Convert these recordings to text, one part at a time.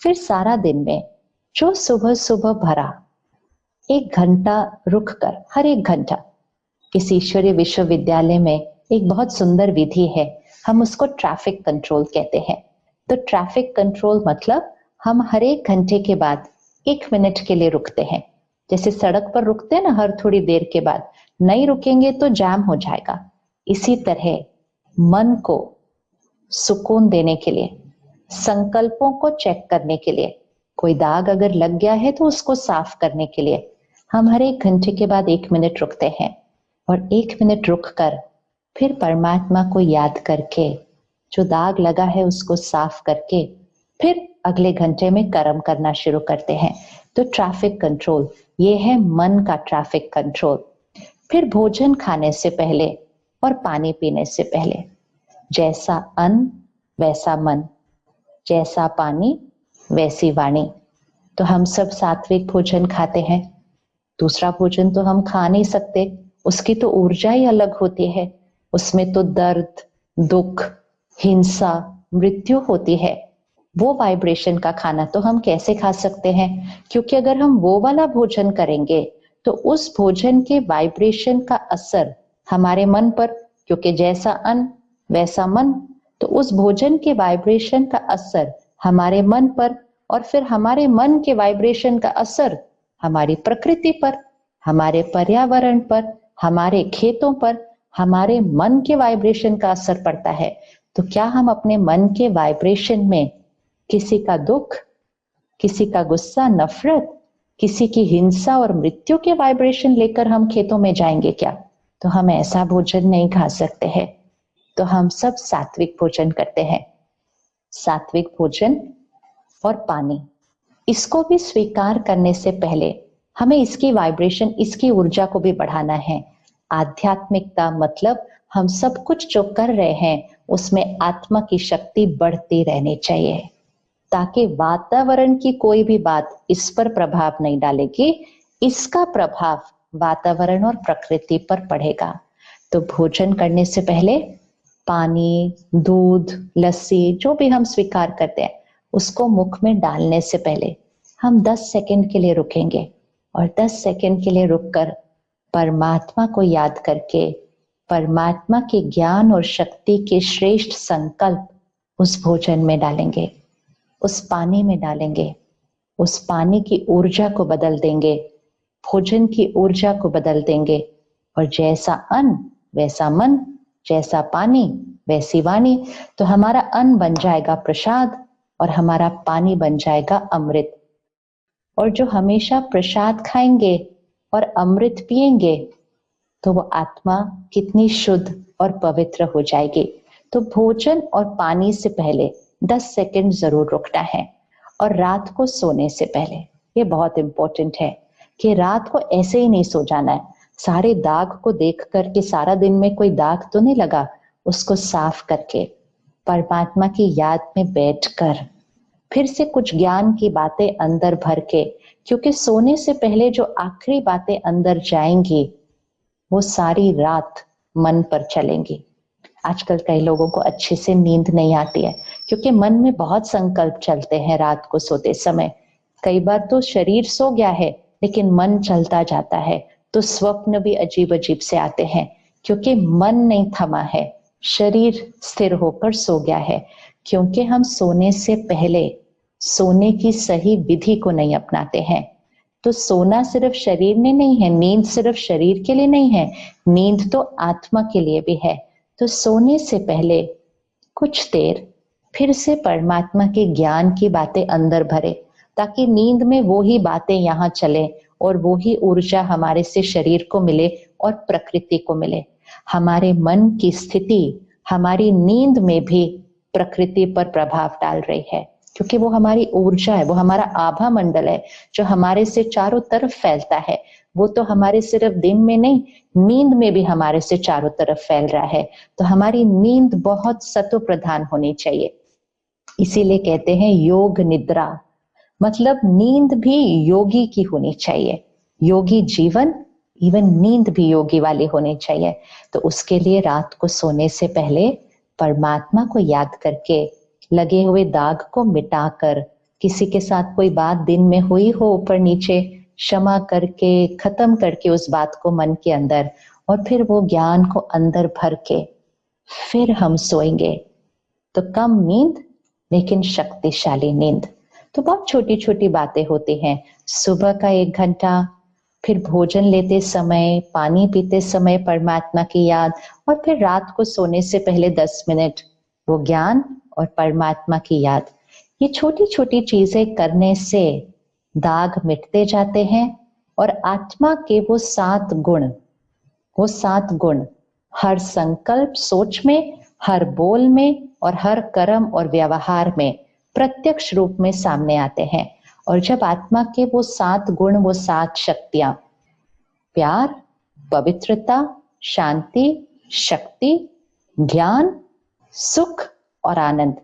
फिर सारा दिन में जो सुबह सुबह भरा 1 घंटा रुक कर, हर 1 घंटा, किसी ईश्वरीय विश्वविद्यालय में एक बहुत सुंदर विधि है, हम उसको ट्रैफिक कंट्रोल कहते हैं। तो ट्रैफिक कंट्रोल मतलब हम हर 1 घंटे के बाद 1 मिनट के लिए रुकते हैं। जैसे सड़क पर रुकते हैं ना हर थोड़ी देर के बाद, नहीं रुकेंगे तो जाम हो जाएगा। इसी तरह मन को सुकून देने के लिए, संकल्पों को चेक करने के लिए, कोई दाग अगर लग गया है तो उसको साफ करने के लिए हम हर 1 घंटे के बाद 1 मिनट रुकते हैं। और 1 मिनट रुक कर फिर परमात्मा को याद करके जो दाग लगा है उसको साफ करके फिर अगले घंटे में कर्म करना शुरू करते हैं। तो ट्रैफिक कंट्रोल ये है मन का ट्रैफिक कंट्रोल। फिर भोजन खाने से पहले और पानी पीने से पहले जैसा अन्न वैसा मन, जैसा पानी वैसी वाणी। तो हम सब सात्विक भोजन खाते हैं, दूसरा भोजन तो हम खा नहीं सकते, उसकी तो ऊर्जा ही अलग होती है, उसमें तो दर्द, दुख, हिंसा, मृत्यु होती है। वो वाइब्रेशन का खाना तो हम कैसे खा सकते हैं? क्योंकि अगर हम वो वाला भोजन करेंगे तो उस भोजन के वाइब्रेशन का असर हमारे मन पर, क्योंकि जैसा अन्न वैसा मन, तो उस भोजन के वाइब्रेशन का असर हमारे मन पर, और फिर हमारे मन के वाइब्रेशन का असर हमारी प्रकृति पर, हमारे पर्यावरण पर, हमारे खेतों पर, हमारे मन के वाइब्रेशन का असर पड़ता है। तो क्या हम अपने मन के वाइब्रेशन में किसी का दुख, किसी का गुस्सा, नफरत, किसी की हिंसा और मृत्यु के वाइब्रेशन लेकर हम खेतों में जाएंगे क्या? तो हम ऐसा भोजन नहीं खा सकते हैं। तो हम सब सात्विक भोजन करते हैं। सात्विक भोजन और पानी, इसको भी स्वीकार करने से पहले हमें इसकी वाइब्रेशन, इसकी ऊर्जा को भी बढ़ाना है। आध्यात्मिकता मतलब हम सब कुछ जो कर रहे हैं उसमें आत्मा की शक्ति बढ़ती रहनी चाहिए, ताकि वातावरण की कोई भी बात इस पर प्रभाव नहीं डालेगी, इसका प्रभाव वातावरण और प्रकृति पर पड़ेगा। तो भोजन करने से पहले पानी, दूध, लस्सी जो भी हम स्वीकार करते हैं उसको मुख में डालने से पहले हम 10 सेकंड के लिए रुकेंगे, और 10 सेकंड के लिए रुककर परमात्मा को याद करके परमात्मा के ज्ञान और शक्ति के श्रेष्ठ संकल्प उस भोजन में डालेंगे, उस पानी में डालेंगे, उस पानी की ऊर्जा को बदल देंगे, भोजन की ऊर्जा को बदल देंगे। और जैसा अन्न वैसा मन, जैसा पानी वैसी वाणी। तो हमारा अन्न बन जाएगा प्रसाद और हमारा पानी बन जाएगा अमृत। और जो हमेशा प्रसाद खाएंगे और अमृत पिएंगे तो वो आत्मा कितनी शुद्ध और पवित्र हो जाएगी। तो भोजन और पानी से पहले 10 सेकंड जरूर रुकना है। और रात को सोने से पहले, ये बहुत इंपॉर्टेंट है कि रात को ऐसे ही नहीं सो जाना है, सारे दाग को देख करके, सारा दिन में कोई दाग तो नहीं लगा, उसको साफ करके परमात्मा की याद में बैठकर फिर से कुछ ज्ञान की बातें अंदर भर के, क्योंकि सोने से पहले जो आखिरी बातें अंदर जाएंगी वो सारी रात मन पर चलेंगी। आजकल कई लोगों को अच्छे से नींद नहीं आती है क्योंकि मन में बहुत संकल्प चलते हैं रात को सोते समय। कई बार तो शरीर सो गया है लेकिन मन चलता जाता है, तो स्वप्न भी अजीब अजीब से आते हैं क्योंकि मन नहीं थमा है, शरीर स्थिर होकर सो गया है। क्योंकि हम सोने से पहले सोने की सही विधि को नहीं अपनाते हैं। तो सोना सिर्फ शरीर ने नहीं है, नींद सिर्फ शरीर के लिए नहीं है, नींद तो आत्मा के लिए भी है। तो सोने से पहले कुछ देर फिर से परमात्मा के ज्ञान की बातें अंदर भरे, ताकि नींद में वो ही बातें यहाँ चले और वो ही ऊर्जा हमारे से शरीर को मिले और प्रकृति को मिले। हमारे मन की स्थिति हमारी नींद में भी प्रकृति पर प्रभाव डाल रही है, क्योंकि वो हमारी ऊर्जा है, वो हमारा आभा मंडल है जो हमारे से चारों तरफ फैलता है। वो तो हमारे सिर्फ दिन में नहीं, नींद में भी हमारे से चारों तरफ फैल रहा है। तो हमारी नींद बहुत सत्व प्रधान होनी चाहिए। इसीलिए कहते हैं योग निद्रा, मतलब नींद भी योगी की होनी चाहिए। योगी जीवन, इवन नींद भी योगी वाली होनी चाहिए। तो उसके लिए रात को सोने से पहले परमात्मा को याद करके लगे हुए दाग को मिटाकर किसी के साथ कोई बात दिन में हुई हो ऊपर नीचे, क्षमा करके खत्म करके उस बात को मन के अंदर, और फिर वो ज्ञान को अंदर भर के फिर हम सोएंगे। तो कम नींद लेकिन शक्तिशाली नींद। तो बहुत छोटी छोटी बातें होती हैं। सुबह का 1 घंटा, फिर भोजन लेते समय, पानी पीते समय परमात्मा की याद, और फिर रात को सोने से पहले 10 मिनट वो ज्ञान और परमात्मा की याद। ये छोटी छोटी चीजें करने से दाग मिटते जाते हैं और आत्मा के वो 7 गुण हर संकल्प सोच में, हर बोल में और हर कर्म और व्यवहार में प्रत्यक्ष रूप में सामने आते हैं। और जब आत्मा के वो 7 गुण, वो 7 शक्तियां, प्यार, पवित्रता, शांति, शक्ति, ज्ञान, सुख और आनंद,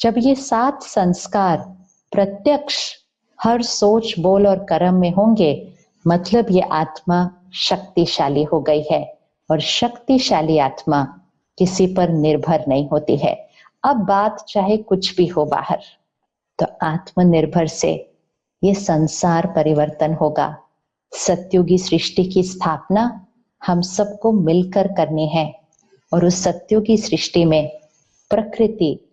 जब ये 7 संस्कार प्रत्यक्ष हर सोच, बोल और कर्म में होंगे, मतलब ये आत्मा शक्तिशाली हो गई है। और शक्तिशाली आत्मा किसी पर निर्भर नहीं होती है। अब बात चाहे कुछ भी हो बाहर, तो आत्मनिर्भर से ये संसार परिवर्तन होगा। सत्युगी सृष्टि की स्थापना हम सबको मिलकर करनी है, और उस सत्युगी सृष्टि में प्रकृति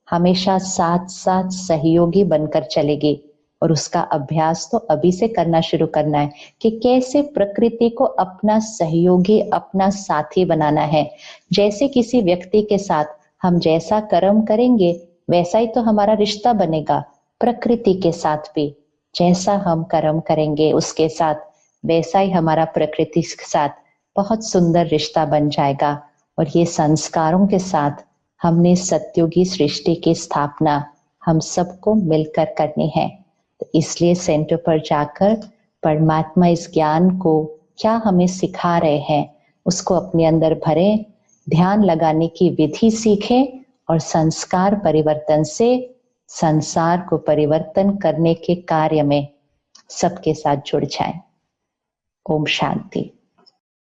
हमेशा साथ साथ सहयोगी बनकर चलेगी। और उसका अभ्यास तो अभी से करना शुरू करना है कि कैसे प्रकृति को अपना सहयोगी, अपना साथी बनाना है। जैसे किसी व्यक्ति के साथ हम जैसा कर्म करेंगे वैसा ही तो हमारा रिश्ता बनेगा। प्रकृति के साथ भी जैसा हम कर्म करेंगे उसके साथ वैसा ही हमारा प्रकृति के साथ बहुत सुंदर रिश्ता बन जाएगा। और ये संस्कारों के साथ हमने सत्युगी सृष्टि की स्थापना हम सबको मिलकर करनी है। तो इसलिए सेंटर पर जाकर परमात्मा इस ज्ञान को क्या हमें सिखा रहे हैं उसको अपने अंदर भरें, ध्यान लगाने की विधि सीखें और संस्कार परिवर्तन से संसार को परिवर्तन करने के कार्य में सबके साथ जुड़ जाएं। ओम शांति।